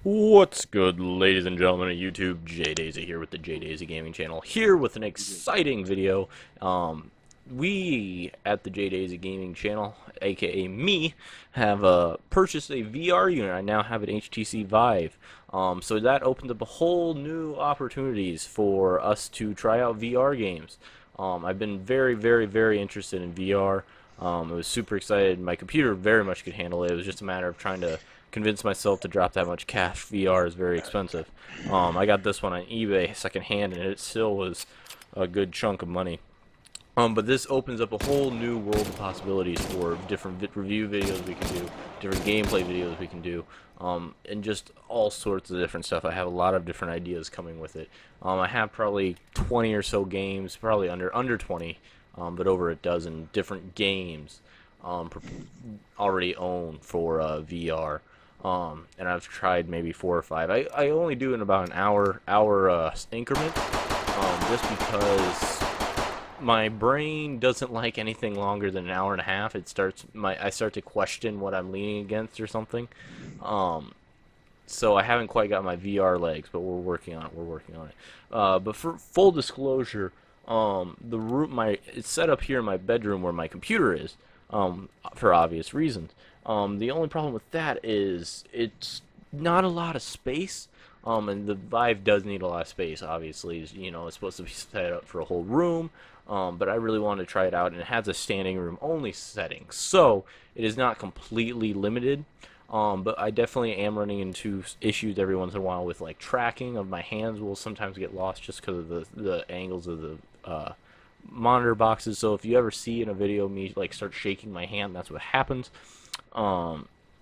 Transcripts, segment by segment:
What's good, ladies and gentlemen of YouTube? JDaisy here with the JDaisy Gaming Channel, here with an exciting video. We at the JDaisy Gaming Channel, aka me, have purchased a VR unit. I now have an HTC Vive. So that opens up a whole new opportunities for us to try out VR games. I've been very interested in VR. I was super excited. My computer very much could handle it. It was just a matter of trying to convince myself to drop that much cash. VR is very expensive. I got this one on eBay secondhand, and it still was a good chunk of money. But this opens up a whole new world of possibilities for different review videos we can do, different gameplay videos we can do, and just all sorts of different stuff. I have a lot of different ideas coming with it. I have probably 20 or so games, probably under 20, but over a dozen different games already own for VR. And I've tried maybe 4 or 5. I only do in about an hour increment, just because my brain doesn't like anything longer than an hour and a half. I start to question what I'm leaning against or something. So I haven't quite got my VR legs, but we're working on it. But for full disclosure, it's set up here in my bedroom where my computer is, for obvious reasons. The only problem with that is it's not a lot of space. And the Vive does need a lot of space, obviously. You know, it's supposed to be set up for a whole room, but I really wanted to try it out, and it has a standing room only setting, so it is not completely limited. But I definitely am running into issues every once in a while with, like, tracking of my hands will sometimes get lost just because of the angles of the monitor boxes. So if you ever see in a video me like start shaking my hand, that's what happens.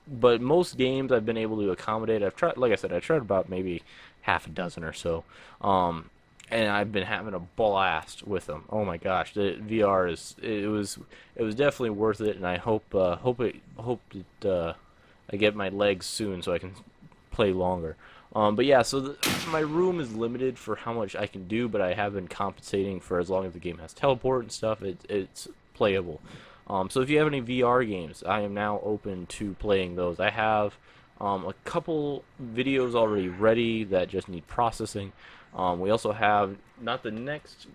But most games I've been able to accommodate. I've tried, like I said, I tried about maybe half a dozen or so, and I've been having a blast with them. Oh my gosh, the VR it was definitely worth it, and I hope I get my legs soon so I can play longer. But yeah, so my room is limited for how much I can do, but I have been compensating for as long as the game has teleport and stuff. It's playable. So if you have any VR games, I am now open to playing those. I have a couple videos already ready that just need processing. We also have, not the next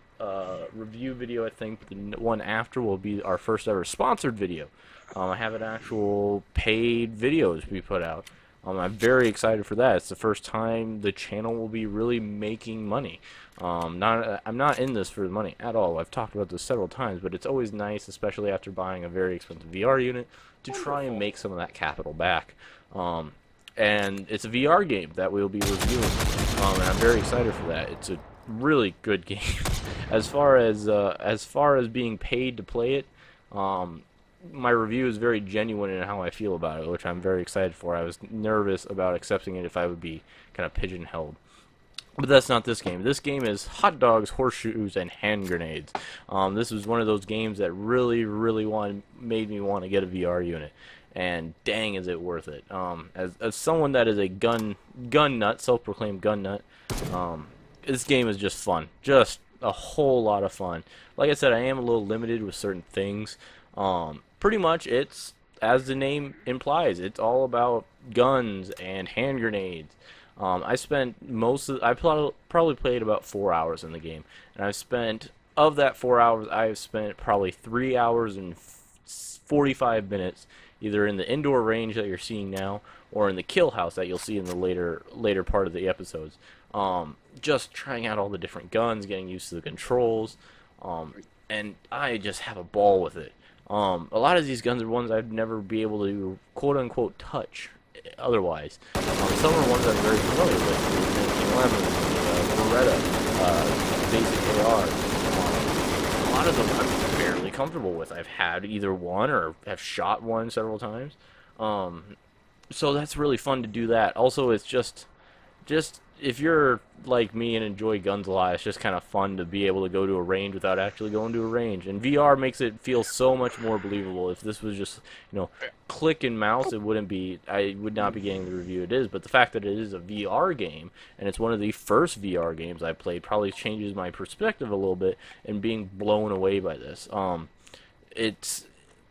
review video, I think, but the one after will be our first ever sponsored video. I have an actual paid video to be put out. I'm very excited for that. It's the first time the channel will be really making money. I'm not in this for the money at all. I've talked about this several times, but it's always nice, especially after buying a very expensive VR unit, to try and make some of that capital back. And it's a VR game that we'll be reviewing, and I'm very excited for that. It's a really good game. As far as being paid to play it, my review is very genuine in how I feel about it, which I'm very excited for. I was nervous about accepting it if I would be kind of pigeonholed. But that's not this game. This game is Hot Dogs, Horseshoes, and Hand Grenades. This was one of those games that really made me want to get a VR unit. And dang, is it worth it. As someone that is a gun nut, self-proclaimed gun nut, this game is just fun. Just a whole lot of fun. Like I said, I am a little limited with certain things. Pretty much, it's, as the name implies, it's all about guns and hand grenades. I spent I probably played about 4 hours in the game, and of that 4 hours, I've spent probably 3 hours and 45 minutes either in the indoor range that you're seeing now, or in the kill house that you'll see in the later part of the episodes. Just trying out all the different guns, getting used to the controls, and I just have a ball with it. A lot of these guns are ones I'd never be able to quote-unquote touch otherwise. Some are ones I'm very familiar with, the 1911, the Beretta, basic AR. A lot of them I'm fairly comfortable with. I've had either one or have shot one several times. So that's really fun to do that. Also, it's just if you're like me and enjoy guns a lot, it's just kind of fun to be able to go to a range without actually going to a range. And VR makes it feel so much more believable. If this was just, click and mouse, I would not be getting the review it is. But the fact that it is a VR game, and it's one of the first VR games I played, probably changes my perspective a little bit and being blown away by this.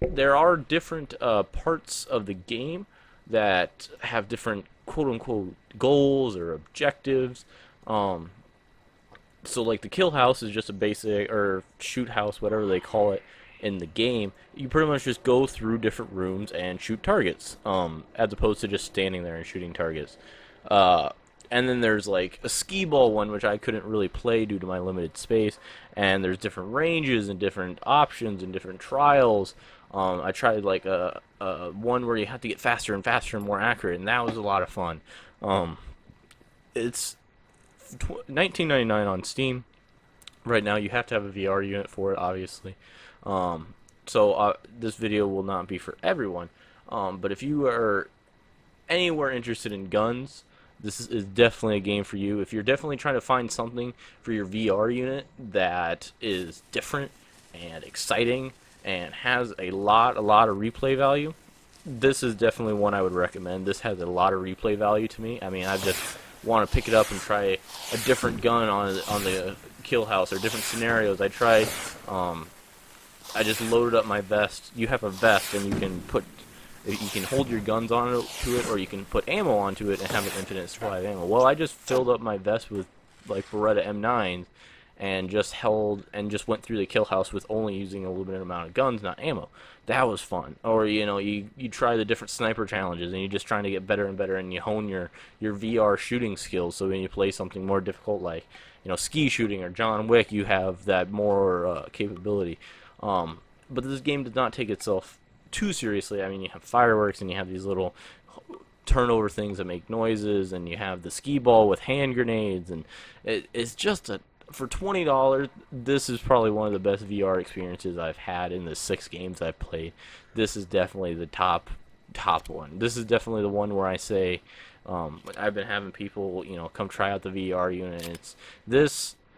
There are different parts of the game that have different quote-unquote goals or objectives. Um, so like the kill house is just a basic, or shoot house, whatever they call it in the game. You pretty much just go through different rooms and shoot targets, as opposed to just standing there and shooting targets. Uh, and then there's like a skee ball one, which I couldn't really play due to my limited space. And there's different ranges and different options and different trials. I tried like a one where you have to get faster and faster and more accurate, and that was a lot of fun. Um, it's 19.99 on Steam right now. You have to have a VR unit for it, obviously. So this video will not be for everyone. But if you are anywhere interested in guns, this is definitely a game for you. If you're definitely trying to find something for your VR unit that is different and exciting and has a lot of replay value, this is definitely one I would recommend. This has a lot of replay value to me. I mean, I just want to pick it up and try a different gun on the kill house or different scenarios. I just loaded up my vest. You have a vest, and you can hold your guns onto it, or you can put ammo onto it and have an infinite supply of ammo. Well, I just filled up my vest with like Beretta M9s and just went through the kill house with only using a limited amount of guns, not ammo. That was fun. Or you try the different sniper challenges, and you're just trying to get better and better, and you hone your VR shooting skills. So when you play something more difficult like ski shooting or John Wick, you have that more capability. But this game does not take itself too seriously. I mean, you have fireworks, and you have these little turnover things that make noises, and you have the skee ball with hand grenades, and it's just for $20, this is probably one of the best VR experiences I've had in the 6 games I've played. This is definitely the top one. This is definitely the one where I say, I've been having people, come try out the VR unit. And it's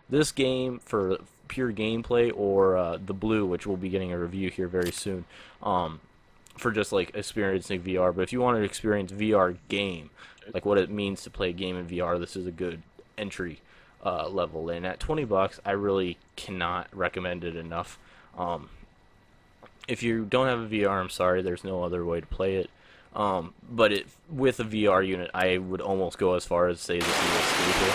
this game for pure gameplay, or the Blue, which we'll be getting a review here very soon, for just like experiencing VR. But if you want to experience VR game, like what it means to play a game in VR, this is a good entry level. And at $20, I really cannot recommend it enough. If you don't have a VR, I'm sorry, there's no other way to play it. But with a VR unit, I would almost go as far as say this is a staple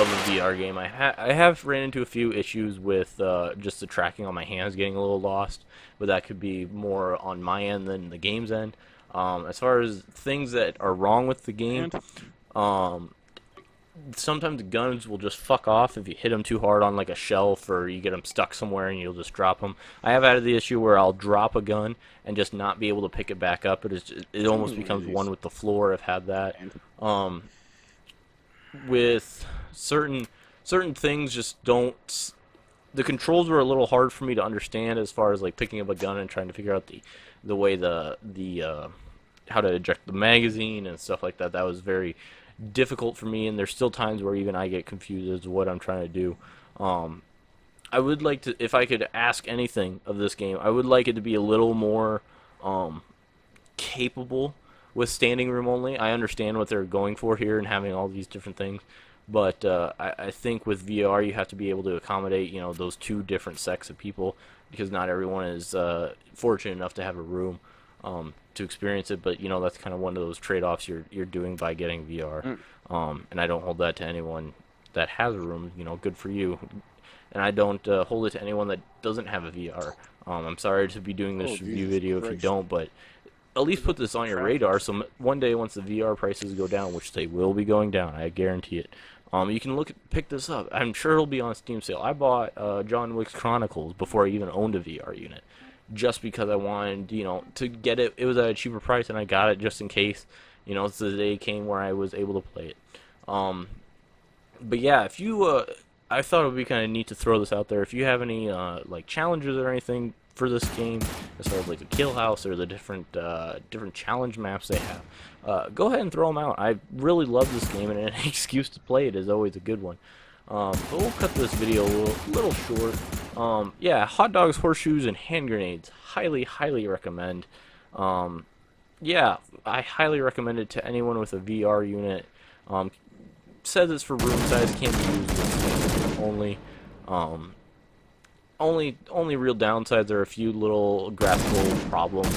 of a VR game. I have ran into a few issues with just the tracking on my hands getting a little lost, but that could be more on my end than the game's end. As far as things that are wrong with the game, sometimes the guns will just fuck off if you hit them too hard on like a shelf, or you get them stuck somewhere and you'll just drop them. I have had the issue where I'll drop a gun and just not be able to pick it back up. It almost becomes one with the floor. I've had that. With certain things, just don't. The controls were a little hard for me to understand as far as like picking up a gun and trying to figure out the way how to eject the magazine and stuff like that. That was very difficult for me, and there's still times where even I get confused as to what I'm trying to do. I would like to, if I could ask anything of this game, I would like it to be a little more capable with standing room only. I understand what they're going for here and having all these different things, but I think with VR you have to be able to accommodate those two different sects of people, because not everyone is fortunate enough to have a room to experience it. But that's kind of one of those trade-offs you're doing by getting VR. And I don't hold that to anyone that has a room. Good for you. And I don't hold it to anyone that doesn't have a VR. I'm sorry to be doing this review video if you don't, but at least put this on your radar, so one day once the VR prices go down, which they will be going down, I guarantee it, you can pick this up. I'm sure it'll be on Steam sale. I bought John Wick's Chronicles before I even owned a VR unit, just because I wanted, to get it. It was at a cheaper price, and I got it just in case, the day came where I was able to play it. But yeah, if you, I thought it would be kind of neat to throw this out there. If you have any like challenges or anything for this game, as far as like the kill house or the different challenge maps they have, go ahead and throw them out. I really love this game, and any excuse to play it is always a good one. But we'll cut this video a little short. Yeah, hot dogs, horseshoes, and hand grenades. Highly recommend. Yeah, I highly recommend it to anyone with a VR unit. Says it's for room size, can't be used with standing room only. Only real downsides are a few little graphical problems.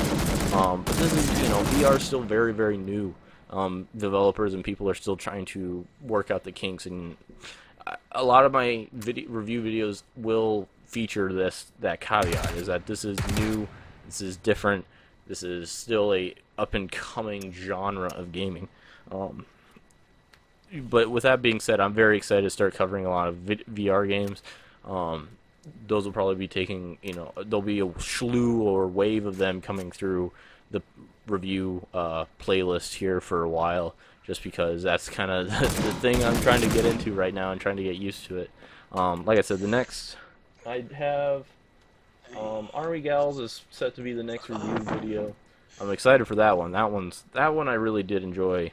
But this is, VR is still very, very new. Developers and people are still trying to work out the kinks, and a lot of my review videos will feature that caveat is that this is new, this is different, this is still a up and coming genre of gaming. Um, but with that being said, I'm very excited to start covering a lot of VR games. Um, those will probably be taking, there'll be a slew or wave of them coming through the review playlist here for a while, just because that's kind of the thing I'm trying to get into right now and trying to get used to it. Like I said, the next I have Army Gals is set to be the next review video. I'm excited for that one. That one I really did enjoy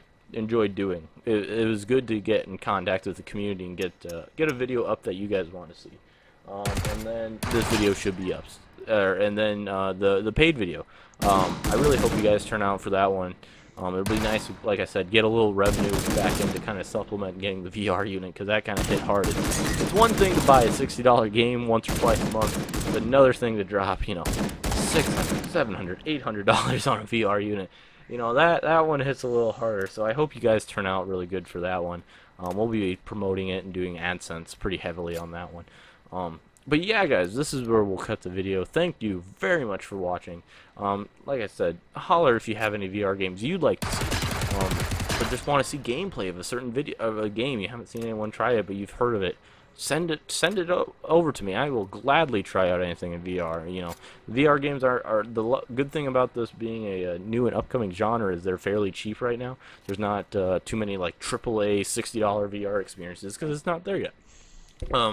doing. It was good to get in contact with the community and get a video up that you guys want to see. And then this video should be up, and then the paid video. I really hope you guys turn out for that one. It'll be nice, like I said, get a little revenue back in to kind of supplement getting the VR unit, because that kind of hit hard. It's one thing to buy a $60 game once or twice a month, but another thing to drop, $600, $700, $800 on a VR unit. That one hits a little harder. So I hope you guys turn out really good for that one. We'll be promoting it and doing AdSense pretty heavily on that one. But yeah, guys, this is where we'll cut the video. Thank you very much for watching. Like I said, holler if you have any VR games you'd like to see, or just want to see gameplay of a certain video of a game you haven't seen anyone try it, but you've heard of it. Send it over to me. I will gladly try out anything in VR. VR games are the good thing about this being a new and upcoming genre is they're fairly cheap right now. There's not too many like AAA $60 VR experiences because it's not there yet.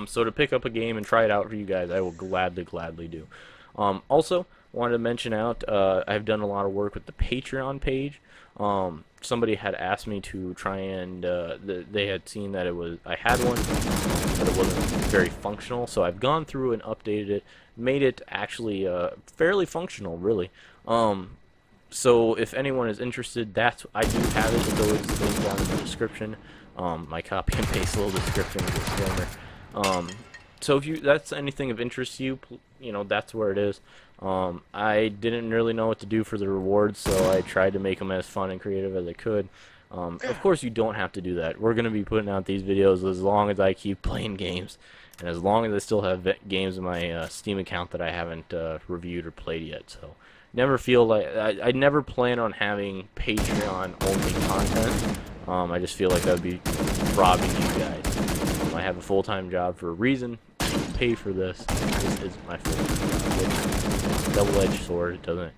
So to pick up a game and try it out for you guys, I will gladly do. Also, wanted to mention out, I've done a lot of work with the Patreon page. Somebody had asked me to try and, they had seen that I had one, but it wasn't very functional, so I've gone through and updated it, made it actually, fairly functional, really. So if anyone is interested, I do have it. It's always linked down in the description. My copy and paste little description disclaimer. So if that's anything of interest to you, that's where it is. I didn't really know what to do for the rewards, so I tried to make them as fun and creative as I could. Of course, you don't have to do that. We're going to be putting out these videos as long as I keep playing games, and as long as I still have games in my Steam account that I haven't reviewed or played yet. So never feel like I never plan on having Patreon only content. I just feel like that would be robbing you guys. I have a full-time job for a reason. I pay for this. This is my full-time job. Double-edged sword. It doesn't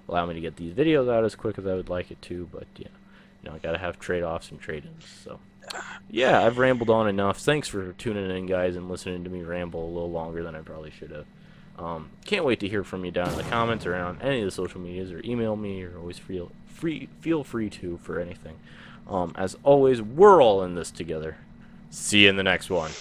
allow me to get these videos out as quick as I would like it to, but I gotta have trade-offs and trade-ins. So yeah, I've rambled on enough. Thanks for tuning in, guys, and listening to me ramble a little longer than I probably should have. Can't wait to hear from you down in the comments or on any of the social medias, or email me, or always feel free to for anything. As always, we're all in this together. See you in the next one.